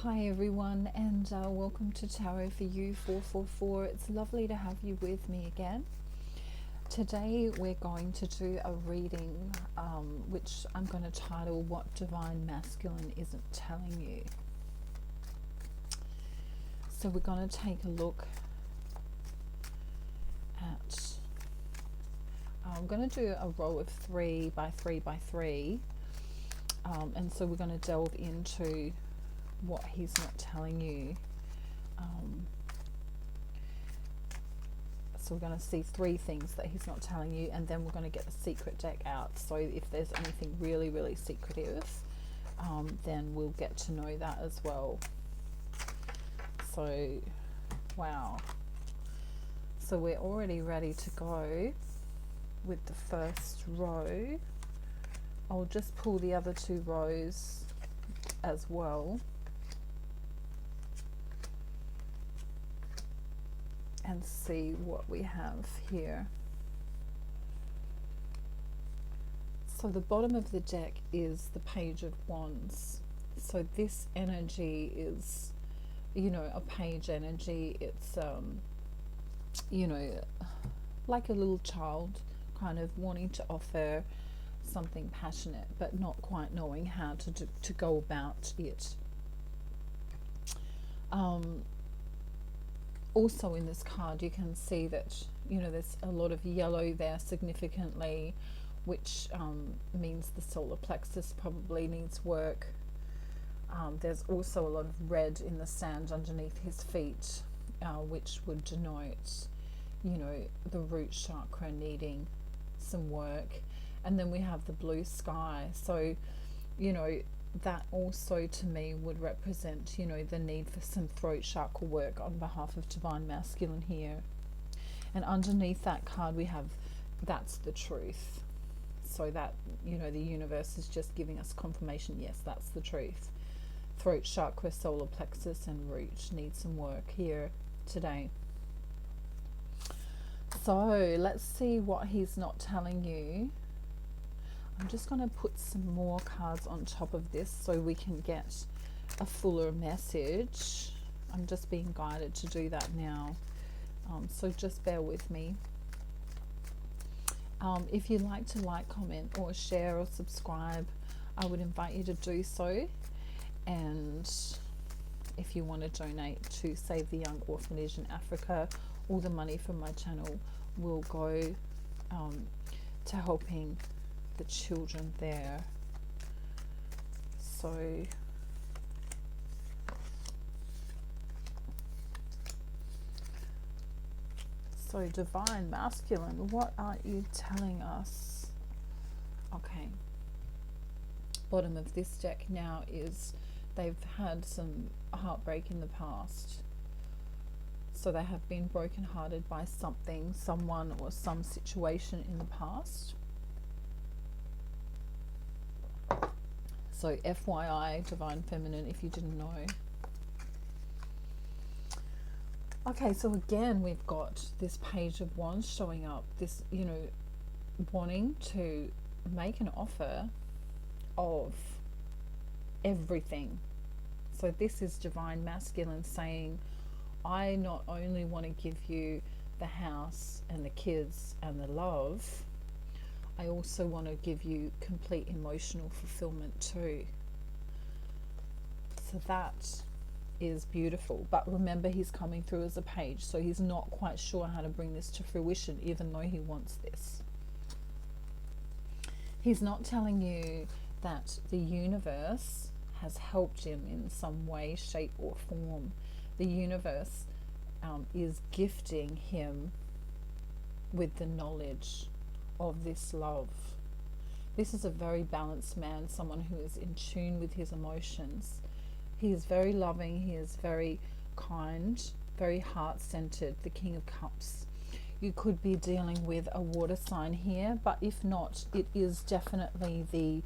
Hi everyone, and welcome to Tarot for You 444. It's lovely to have you with me again. Today we're going to do a reading which I'm going to title What Divine Masculine Isn't Telling You. So we're going to take a look at, I'm going to do a row of 3 by 3 by 3, and so we're going to delve into what he's not telling you. So we're going to see 3 things that he's not telling you, and then we're going to get the secret deck out. So if there's anything really, really secretive, then we'll get to know that as well. So, wow. So we're already ready to go with the first row. I'll just pull the other 2 rows as well. And see what we have here. So the bottom of the deck is the Page of Wands. So this energy is, a page energy. It's, like a little child kind of wanting to offer something passionate, but not quite knowing how to go about it. Also in this card you can see that there's a lot of yellow there significantly, which means the solar plexus probably needs work. There's also a lot of red in the sand underneath his feet, which would denote the root chakra needing some work. And then we have the blue sky, so that also to me would represent the need for some throat chakra work on behalf of Divine Masculine here. And underneath that card we have, that's the truth. So that the universe is just giving us confirmation, yes, that's the truth. Throat chakra, solar plexus and root need some work here today. So let's see what he's not telling you. I'm just going to put some more cards on top of this so we can get a fuller message. I'm just being guided to do that now. So just bear with me. If you'd like to like, comment or share or subscribe, I would invite you to do so. And if you want to donate to Save the Young Orphanage in Africa, all the money from my channel will go to helping the children there. So Divine Masculine, what are you telling us? Okay, bottom of this deck now is they've had some heartbreak in the past. So they have been brokenhearted by something, someone or some situation in the past. So FYI, Divine Feminine, if you didn't know. Okay, so again, we've got this Page of Wands showing up. This, wanting to make an offer of everything. So this is Divine Masculine saying, I not only want to give you the house and the kids and the love, I also want to give you complete emotional fulfillment too. So that is beautiful. But remember, he's coming through as a page, so he's not quite sure how to bring this to fruition, even though he wants this. He's not telling you that the universe has helped him in some way, shape or form. The universe is gifting him with the knowledge of this love. This is a very balanced man, someone who is in tune with his emotions. He is very loving, he is very kind, very heart-centered, the King of Cups. You could be dealing with a water sign here, but if not, it is definitely the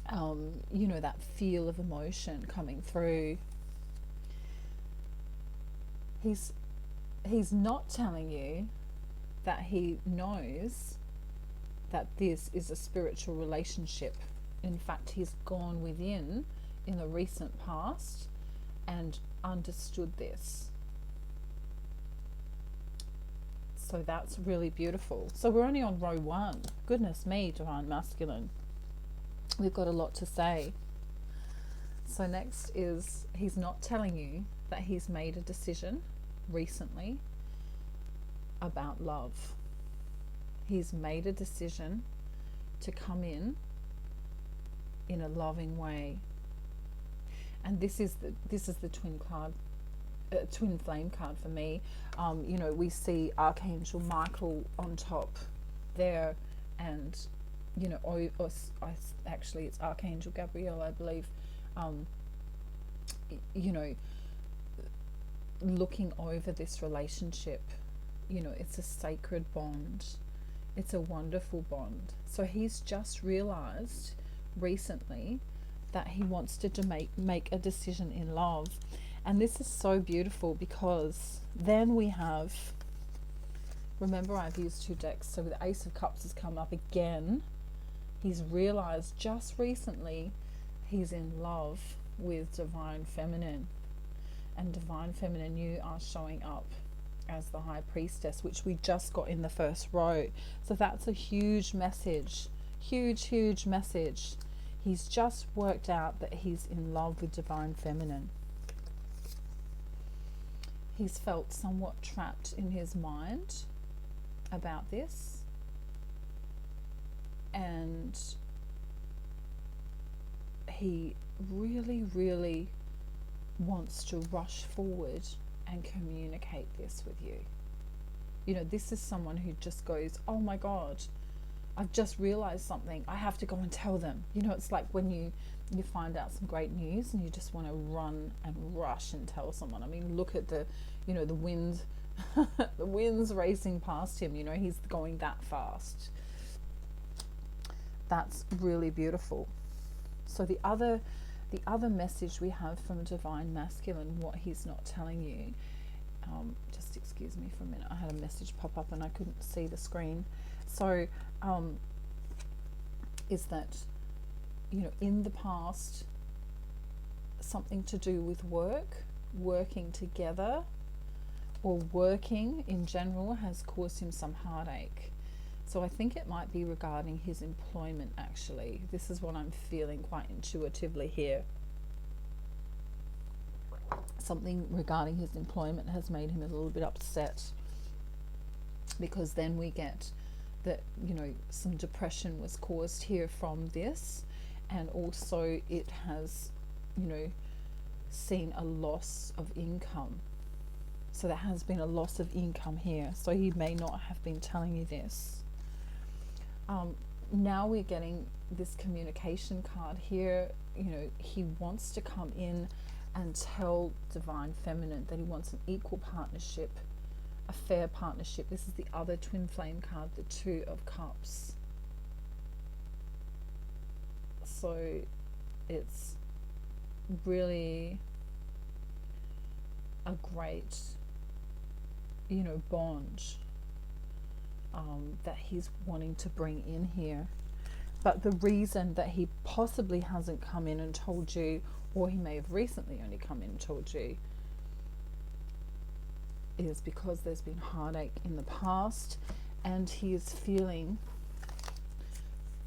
that feel of emotion coming through. He's not telling you that he knows that this is a spiritual relationship. In fact, he's gone within in the recent past and understood this. So that's really beautiful. So we're only on row 1. Goodness me, Divine Masculine. We've got a lot to say. So next is, he's not telling you that he's made a decision recently about love. He's made a decision to come in a loving way. And this is the twin card, twin flame card for me. You know, we see Archangel Michael on top there, and you know, actually it's Archangel Gabriel, I believe. You know, looking over this relationship. You know, it's a sacred bond. It's a wonderful bond. So he's just realized recently that he wants to make a decision in love. And this is so beautiful, because then we have, remember I've used 2 decks, so the Ace of Cups has come up again. He's realized just recently he's in love with Divine Feminine. And Divine Feminine, you are showing up as the High Priestess, which we just got in the first row. So that's a huge message. Huge message. He's just worked out that he's in love with Divine Feminine. He's felt somewhat trapped in his mind about this, and he really wants to rush forward and communicate this with you. You know, this is someone who just goes, oh my God, I've just realized something, I have to go and tell them. You know, it's like when you find out some great news and you just want to run and rush and tell someone. I mean, look at the, you know, the wind, the wind's racing past him, you know, he's going that fast. That's really beautiful. So the other message we have from Divine Masculine, what he's not telling you, just excuse me for a minute, I had a message pop up and I couldn't see the screen. So is that, you know, in the past, something to do with work, working together, or working in general has caused him some heartache. So I think it might be regarding his employment, actually. This is what I'm feeling quite intuitively here. Something regarding his employment has made him a little bit upset, because then we get that, you know, some depression was caused here from this, and also it has, you know, seen a loss of income. So there has been a loss of income here. So he may not have been telling you this. Now we're getting this communication card here. You know, he wants to come in and tell Divine Feminine that he wants an equal partnership, a fair partnership. This is the other twin flame card, the 2 of Cups. So it's really a great, you know, bond that he's wanting to bring in here. But the reason that he possibly hasn't come in and told you, or he may have recently only come in and told you, is because there's been heartache in the past, and he is feeling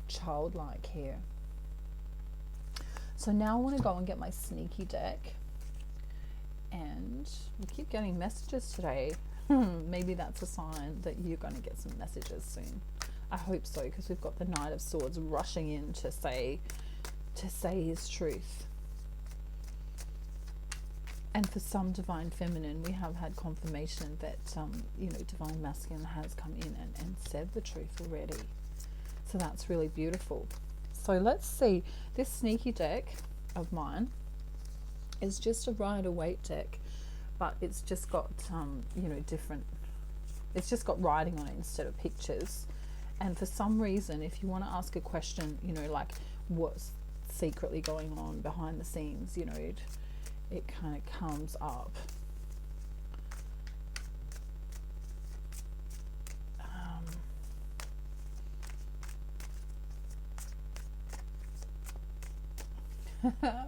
childlike here. So now I want to go and get my sneaky deck, and we keep getting messages today. Maybe that's a sign that you're going to get some messages soon. I hope so, because we've got the Knight of Swords rushing in to say his truth. And for some Divine Feminine, we have had confirmation that you know, Divine Masculine has come in and said the truth already. So that's really beautiful. So let's see. This sneaky deck of mine is just a Rider-Waite deck, but it's just got you know, different, it's just got writing on it instead of pictures. And for some reason, if you want to ask a question, you know, like what's secretly going on behind the scenes, you know, it kind of comes up.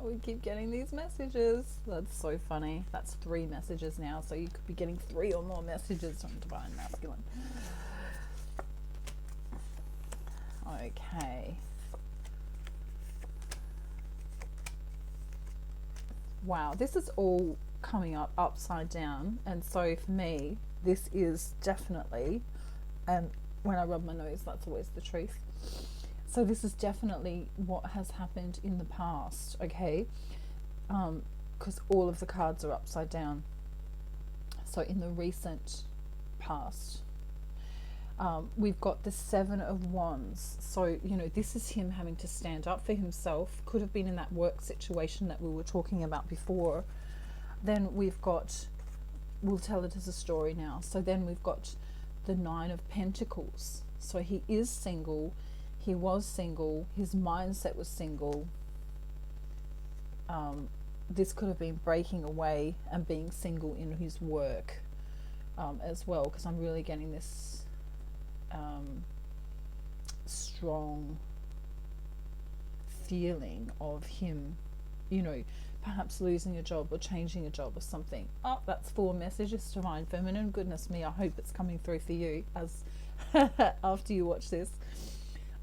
We keep getting these messages. That's so funny. That's 3 messages now, so you could be getting 3 or more messages from Divine Masculine. Okay. Wow, this is all coming up upside down, and so for me, this is definitely, and when I rub my nose, that's always the truth. So this is definitely what has happened in the past, okay? Because all of the cards are upside down. So in the recent past, we've got the 7 of Wands. So, you know, this is him having to stand up for himself. Could have been in that work situation that we were talking about before. Then we've got, we'll tell it as a story now. So then we've got the 9 of Pentacles. So he is single. He was single. His mindset was single. This could have been breaking away and being single in his work as well, because I'm really getting this strong feeling of him, you know, perhaps losing a job or changing a job or something. Oh, that's 4 messages, Divine Feminine. Goodness me, I hope it's coming through for you as after you watch this.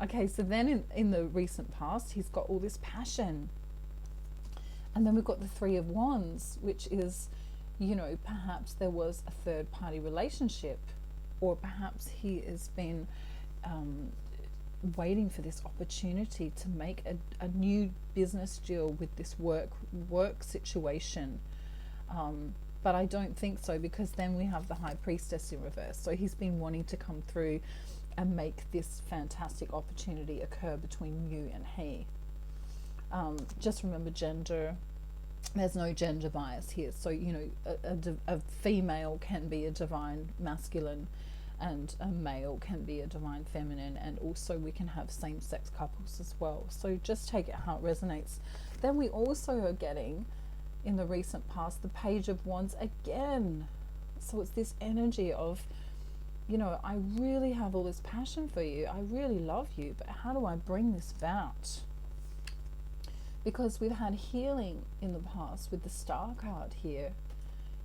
Okay, so then in the recent past, he's got all this passion. And then we've got the 3 of Wands, which is, you know, perhaps there was a third party relationship, or perhaps he has been waiting for this opportunity to make a new business deal with this work situation. But I don't think so, because then we have the High Priestess in reverse. So he's been wanting to come through and make this fantastic opportunity occur between you and he. Just remember gender. There's no gender bias here. So, you know, a female can be a Divine Masculine, and a male can be a Divine Feminine, and also we can have same-sex couples as well. So just take it how it resonates. Then we also are getting, in the recent past, the Page of Wands again. So it's this energy of, you know, I really have all this passion for you. I really love you, but how do I bring this about? Because we've had healing in the past with the Star card here,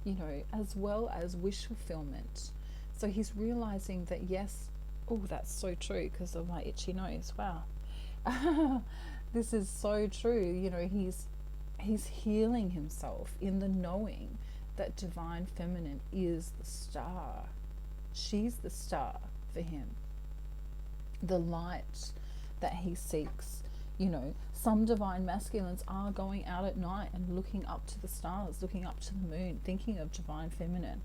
you know, as well as wish fulfillment. So he's realizing that, yes, oh, that's so true because of my itchy nose. Wow. This is so true. You know, he's healing himself in the knowing that Divine Feminine is the star. She's the star for him. The light that he seeks. You know, some Divine Masculines are going out at night and looking up to the stars, looking up to the moon, thinking of Divine Feminine.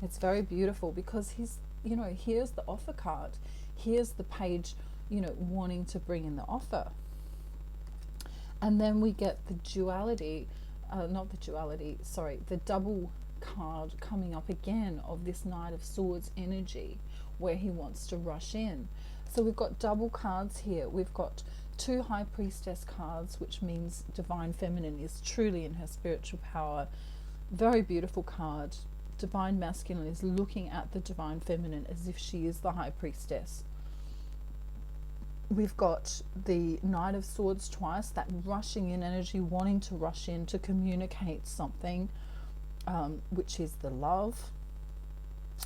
It's very beautiful because he's, you know, here's the offer card. Here's the page, you know, wanting to bring in the offer. And then we get the duality, the double card coming up again of this Knight of Swords energy where he wants to rush in. So we've got double cards here. We've got 2 High Priestess cards, which means Divine Feminine is truly in her spiritual power. Very beautiful card. Divine Masculine is looking at the Divine Feminine as if she is the High Priestess. We've got the Knight of Swords twice, that rushing in energy, wanting to rush in to communicate something, which is the love.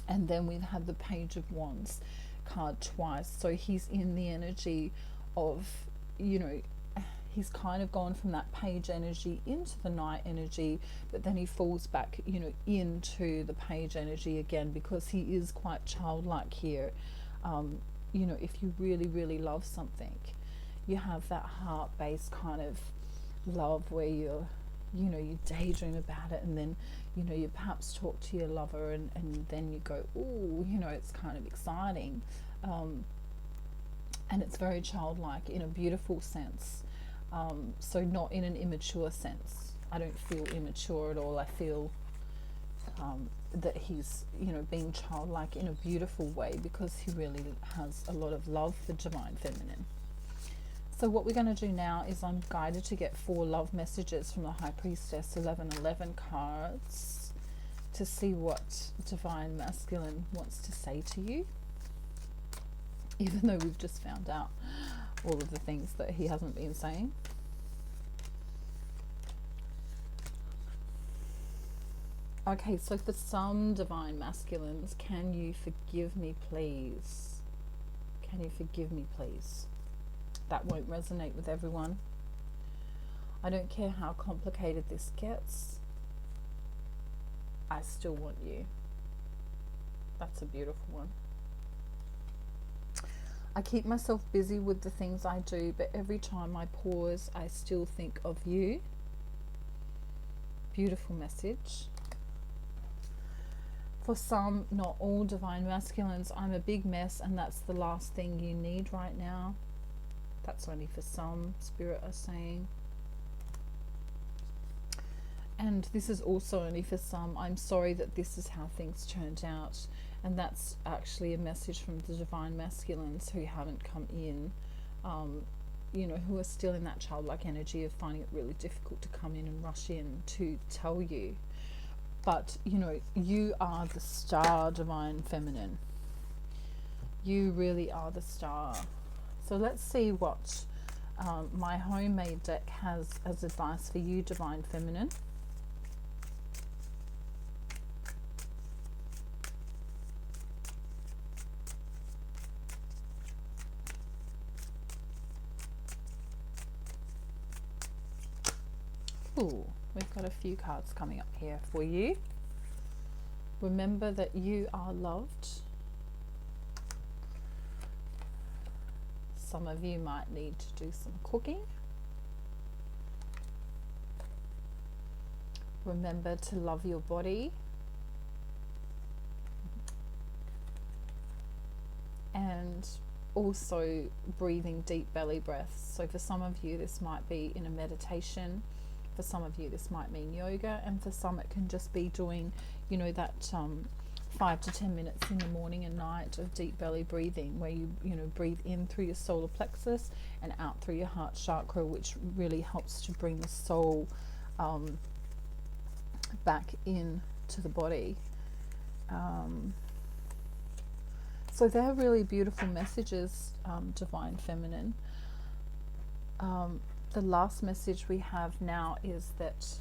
And then we've had the Page of Wands card twice. So he's in the energy of, you know, he's kind of gone from that page energy into the knight energy, but then he falls back, you know, into the page energy again, because he is quite childlike here. You know, if you really, really love something, you have that heart-based kind of love where you're, you know, you daydream about it, and then, you know, you perhaps talk to your lover, and then you go, oh, you know, it's kind of exciting. And it's very childlike in a beautiful sense. So not in an immature sense. I don't feel immature at all. I feel that he's, you know, being childlike in a beautiful way, because he really has a lot of love for Divine Feminine. So what we're going to do now is I'm guided to get 4 love messages from the High Priestess 1111 cards to see what Divine Masculine wants to say to you, even though we've just found out all of the things that he hasn't been saying. Okay, so for some divine masculines, can you forgive me, please? Can you forgive me, please? That won't resonate with everyone. I don't care how complicated this gets. I still want you. That's a beautiful one. I keep myself busy with the things I do, but every time I pause, I still think of you. Beautiful message. For some, not all divine masculines, I'm a big mess and that's the last thing you need right now. That's only for some, Spirit are saying. And this is also only for some. I'm sorry that this is how things turned out. And that's actually a message from the divine masculines who haven't come in, you know, who are still in that childlike energy of finding it really difficult to come in and rush in to tell you. But, you know, you are the star, divine feminine. You really are the star. So let's see what my homemade deck has as advice for you, divine feminine. Ooh, we've got a few cards coming up here for you. Remember that you are loved. Some of you might need to do some cooking. Remember to love your body. And also breathing deep belly breaths. So for some of you, this might be in a meditation. For some of you, this might mean yoga. And for some, it can just be doing, you know, that 5 to 10 minutes in the morning and night of deep belly breathing, where you know, breathe in through your solar plexus and out through your heart chakra, which really helps to bring the soul back in to the body. So they're really beautiful messages, divine feminine. The last message we have now is that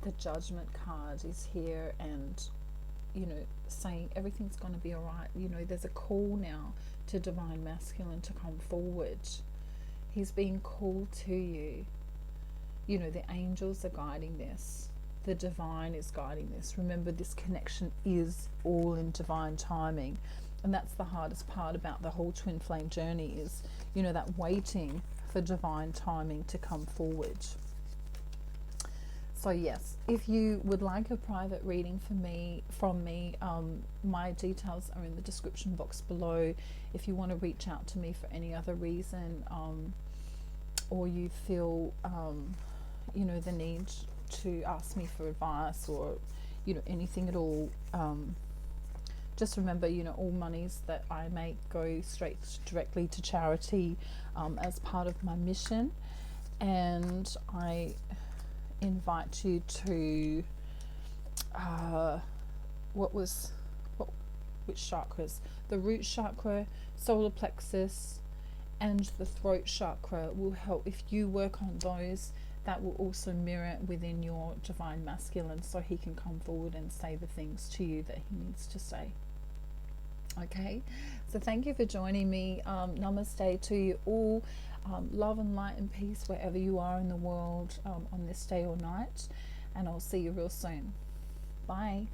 the judgment card is here, and, you know, saying everything's going to be all right. You know, there's a call now to divine masculine to come forward. He's being called to you. You know, the angels are guiding this. The divine is guiding this. Remember, this connection is all in divine timing. And that's the hardest part about the whole twin flame journey is, you know, that waiting for divine timing to come forward. So yes, if you would like a private reading from me, my details are in the description box below. If you want to reach out to me for any other reason, or you feel, you know, the need to ask me for advice, or, you know, anything at all, just remember, you know, all monies that I make go directly to charity, as part of my mission. And I invite you to which chakras? The root chakra, solar plexus, and the throat chakra will help. If you work on those, that will also mirror within your divine masculine, so he can come forward and say the things to you that he needs to say. Okay, so thank you for joining me. Namaste to you all. Love and light and peace wherever you are in the world, on this day or night, and I'll see you real soon. Bye.